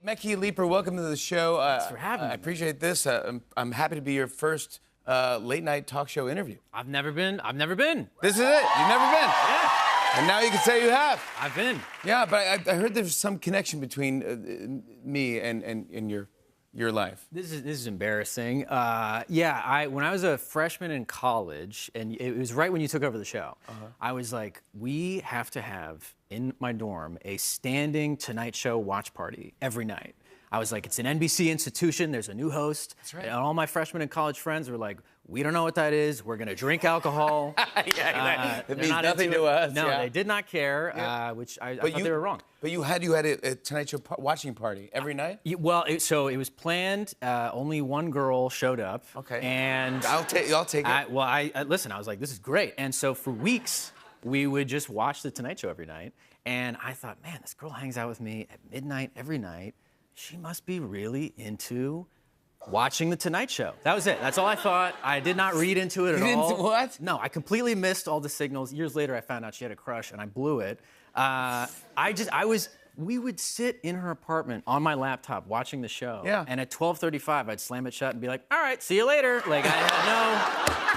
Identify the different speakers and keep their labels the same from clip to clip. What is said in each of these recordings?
Speaker 1: Mekhi Leeper, welcome to the show.
Speaker 2: Thanks for having me.
Speaker 1: I appreciate this. I'm happy to be your first late night talk show interview.
Speaker 2: I've never been.
Speaker 1: This is it. You've never been.
Speaker 2: Yeah.
Speaker 1: And now you can say you have.
Speaker 2: I've been.
Speaker 1: Yeah, but I heard there's some connection between me and your life.
Speaker 2: This is embarrassing. When I was a freshman in college, and it was right when you took over the show, I was like, we have to have in my dorm a standing Tonight Show watch party every night. I was like, it's an NBC institution. There's a new host.
Speaker 1: That's right.
Speaker 2: And all my freshmen and college friends were like, we don't know what that is. We're gonna drink alcohol.
Speaker 1: It means nothing to us.
Speaker 2: No,
Speaker 1: yeah.
Speaker 2: they did not care, which I thought they were wrong.
Speaker 1: But you had a Tonight Show watching party every night?
Speaker 2: It was planned. Only one girl showed up.
Speaker 1: Okay.
Speaker 2: And
Speaker 1: I'll take it.
Speaker 2: Listen, I was like, this is great. And so for weeks, we would just watch the Tonight Show every night. And I thought, man, this girl hangs out with me at midnight every night. She must be really into watching the Tonight Show. That was it. That's all I thought. I did not read into it at all.
Speaker 1: What?
Speaker 2: No, I completely missed all the signals. Years later, I found out she had a crush, and I blew it. We would sit in her apartment on my laptop watching the show.
Speaker 1: Yeah.
Speaker 2: And at 12:35, I'd slam it shut and be like, all right, see you later. Like, I had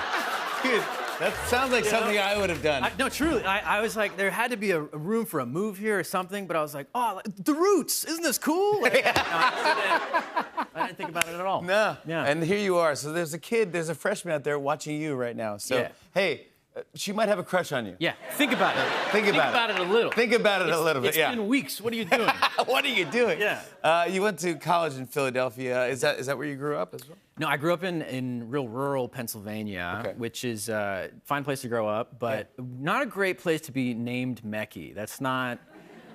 Speaker 1: Dude, that sounds like something I would have done.
Speaker 2: no, truly. I was like, there had to be a room for a move here or something, but I was like, oh, The Roots, isn't this cool? Like, I didn't think about it at all.
Speaker 1: No.
Speaker 2: Yeah.
Speaker 1: And here you are. So there's a freshman out there watching you right now. So,
Speaker 2: Yeah.
Speaker 1: hey, she might have a crush on you.
Speaker 2: Yeah, think about it.
Speaker 1: Think about
Speaker 2: it a little.
Speaker 1: Think about it a little bit,
Speaker 2: It's been weeks. What are you doing?
Speaker 1: What are you doing?
Speaker 2: Yeah.
Speaker 1: You went to college in Philadelphia. Is that where you grew up as well?
Speaker 2: No, I grew up in real rural Pennsylvania,
Speaker 1: Okay.
Speaker 2: which is a fine place to grow up, but not a great place to be named Mekhi.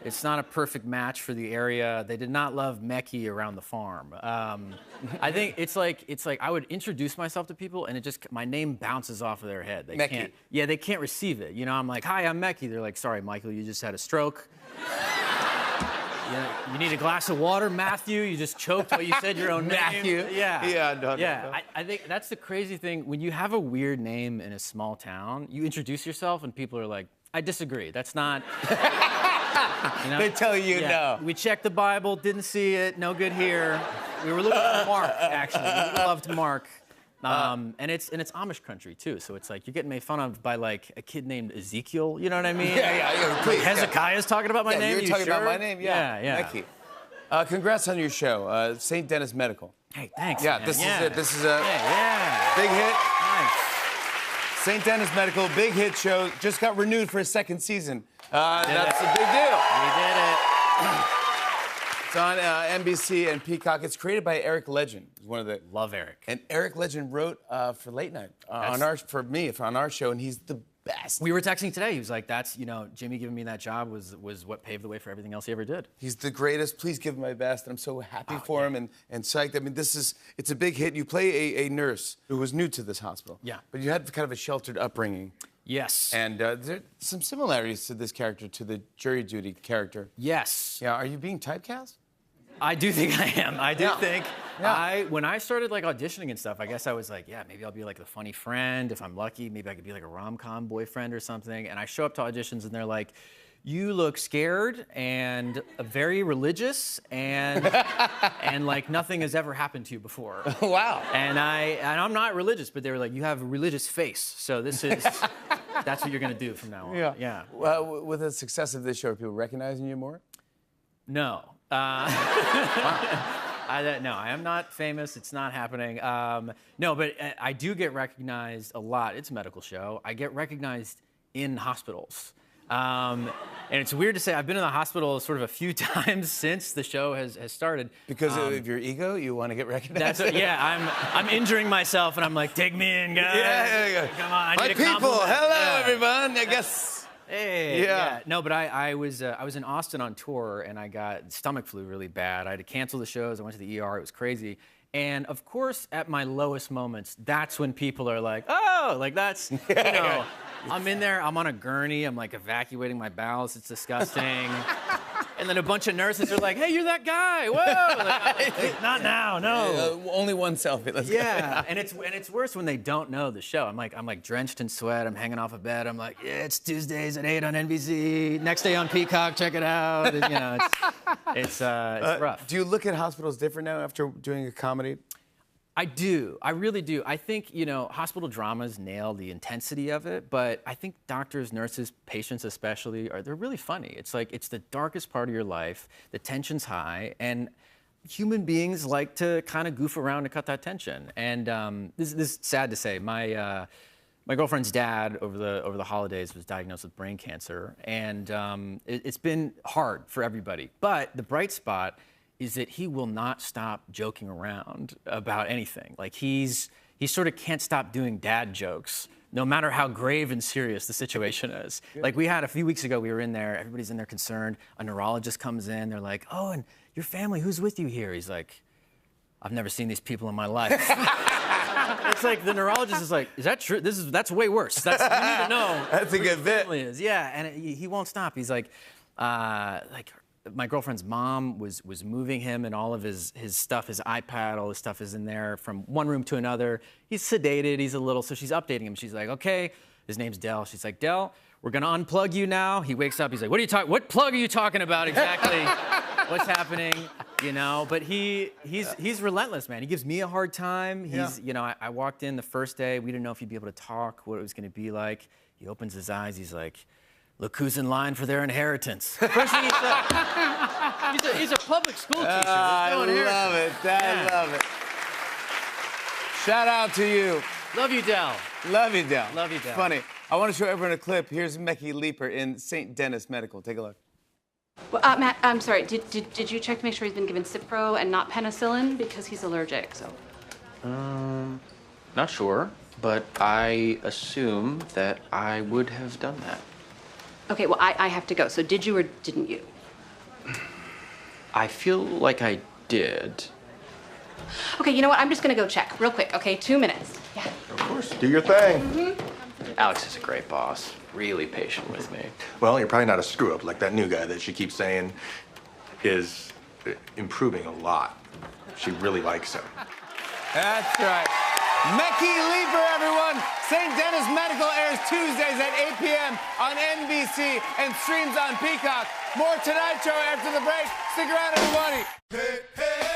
Speaker 2: It's not a perfect match for the area. They did not love Mekhi around the farm. I think it's like I would introduce myself to people and my name bounces off of their head. They
Speaker 1: Mekhi.
Speaker 2: they can't receive it. You know, I'm like, hi, I'm Mekhi. They're like, sorry, Michael, you just had a stroke. You need a glass of water, Matthew. You just choked while you said your own name.
Speaker 1: Matthew.
Speaker 2: Yeah.
Speaker 1: Yeah, no.
Speaker 2: I think that's the crazy thing. When you have a weird name in a small town, you introduce yourself and people are like, I disagree. That's not... You know?
Speaker 1: They tell you no.
Speaker 2: We checked the Bible, didn't see it, no good here. We were looking for Mark, actually. We loved Mark. And it's Amish country too, so it's like you're getting made fun of by like a kid named Ezekiel. You know what I mean?
Speaker 1: Yeah. Please,
Speaker 2: Hezekiah's talking about my name.
Speaker 1: You're talking
Speaker 2: sure?
Speaker 1: about my name. Yeah. Mekhi. Congrats on your show, St. Dennis Medical.
Speaker 2: Hey, thanks.
Speaker 1: Yeah,
Speaker 2: man.
Speaker 1: this is it. This is a
Speaker 2: yeah.
Speaker 1: big hit.
Speaker 2: Nice.
Speaker 1: St. Dennis Medical, big hit show. Just got renewed for a second season. That's a big deal.
Speaker 2: We did it.
Speaker 1: It's on NBC and Peacock. It's created by Eric Legend. He's one of the
Speaker 2: Love Eric.
Speaker 1: And Eric Legend wrote for Late Night on our show, and he's the best.
Speaker 2: We were texting today. He was like, "That's Jimmy giving me that job was what paved the way for everything else he ever did."
Speaker 1: He's the greatest. Please give him my best. And I'm so happy for him and psyched. I mean, it's a big hit. You play a nurse who was new to this hospital.
Speaker 2: Yeah.
Speaker 1: But you had kind of a sheltered upbringing.
Speaker 2: Yes.
Speaker 1: And there are some similarities to this character, to the jury duty character.
Speaker 2: Yes.
Speaker 1: Yeah. Are you being typecast?
Speaker 2: I do think I am. I do think.
Speaker 1: Yeah.
Speaker 2: When I started like auditioning and stuff, I guess I was like, yeah, maybe I'll be like the funny friend. If I'm lucky, maybe I could be like a rom-com boyfriend or something. And I show up to auditions and they're like, you look scared and very religious and like nothing has ever happened to you before.
Speaker 1: Wow.
Speaker 2: And I'm not religious, but they were like, you have a religious face. So that's what you're gonna do from now on. Yeah.
Speaker 1: Well, with the success of this show, are people recognizing you more?
Speaker 2: No. No, I am not famous. It's not happening. No, but I do get recognized a lot. It's a medical show. I get recognized in hospitals. And it's weird to say I've been in the hospital sort of a few times since the show has started.
Speaker 1: Because of your ego, you want to get recognized?
Speaker 2: I'm injuring myself, and I'm like, take me in, guys.
Speaker 1: Yeah.
Speaker 2: Come on, I
Speaker 1: My
Speaker 2: need a
Speaker 1: people,
Speaker 2: compliment.
Speaker 1: hello, everyone. I guess.
Speaker 2: Hey.
Speaker 1: Yeah.
Speaker 2: No, but I was in Austin on tour, and I got stomach flu really bad. I had to cancel the shows. I went to the ER. It was crazy. And of course, at my lowest moments, that's when people are like, oh, like that's, I'm in there, I'm on a gurney, I'm like evacuating my bowels, it's disgusting. And then a bunch of nurses are like, hey, you're that guy. Whoa. Like, not now, no.
Speaker 1: Only one selfie. Let's go.
Speaker 2: Yeah, and it's worse when they don't know the show. I'm like drenched in sweat. I'm hanging off a bed. I'm like, yeah, it's Tuesdays at 8 on NBC. Next day on Peacock. Check it out. And, you know, it's rough.
Speaker 1: Do you look at hospitals different now after doing a comedy?
Speaker 2: I do. I really do. I think, you know, hospital dramas nail the intensity of it, but I think doctors, nurses, patients especially, they're really funny. It's like, it's the darkest part of your life, the tension's high, and human beings like to kind of goof around to cut that tension. And this is sad to say. My girlfriend's dad over the holidays was diagnosed with brain cancer, and it's been hard for everybody. But the bright spot is that he will not stop joking around about anything. Like he sort of can't stop doing dad jokes, no matter how grave and serious the situation is. Like we had a few weeks ago, we were in there, everybody's in there concerned. A neurologist comes in, they're like, oh, and your family, who's with you here? He's like, I've never seen these people in my life. It's like the neurologist is like, is that true? That's way worse. You need to know.
Speaker 1: That's a good bit.
Speaker 2: Yeah, and he won't stop. He's like my girlfriend's mom was moving him and all of his stuff, his iPad, all his stuff is in there from one room to another. He's sedated, he's a little, so she's updating him. She's like, okay, his name's Del. She's like, Del, we're gonna unplug you now. He wakes up, he's like, what plug are you talking about exactly? What's happening? You know, but he's relentless, man. He gives me a hard time. You know, I walked in the first day, we didn't know if he'd be able to talk, what it was gonna be like. He opens his eyes, he's like, look who's in line for their inheritance. First thing he said, he's a public school teacher.
Speaker 1: I love it. I love it. Shout out to you.
Speaker 2: Love you, Del.
Speaker 1: Love you, Del.
Speaker 2: Love you, Del.
Speaker 1: Funny. I want to show everyone a clip. Here's Mecky Leeper in St. Denis Medical. Take a look.
Speaker 3: Well, Matt, I'm sorry. Did you check to make sure he's been given Cipro and not penicillin because he's allergic? So.
Speaker 4: Not sure, but I assume that I would have done that.
Speaker 3: Okay, well, I have to go. So did you or didn't you?
Speaker 4: I feel like I did.
Speaker 3: Okay, you know what? I'm just gonna go check real quick, okay? 2 minutes. Yeah.
Speaker 5: Of course, do your thing.
Speaker 3: Mm-hmm.
Speaker 4: Alex is a great boss, really patient with me.
Speaker 5: Well, you're probably not a screw-up like that new guy that she keeps saying is improving a lot. She really likes him.
Speaker 1: That's right. Mecky Leeper, everyone. St. Denis Medical airs Tuesdays at 8 p.m. on NBC and streams on Peacock. More Tonight Show after the break. Stick around, everybody. Hey, hey.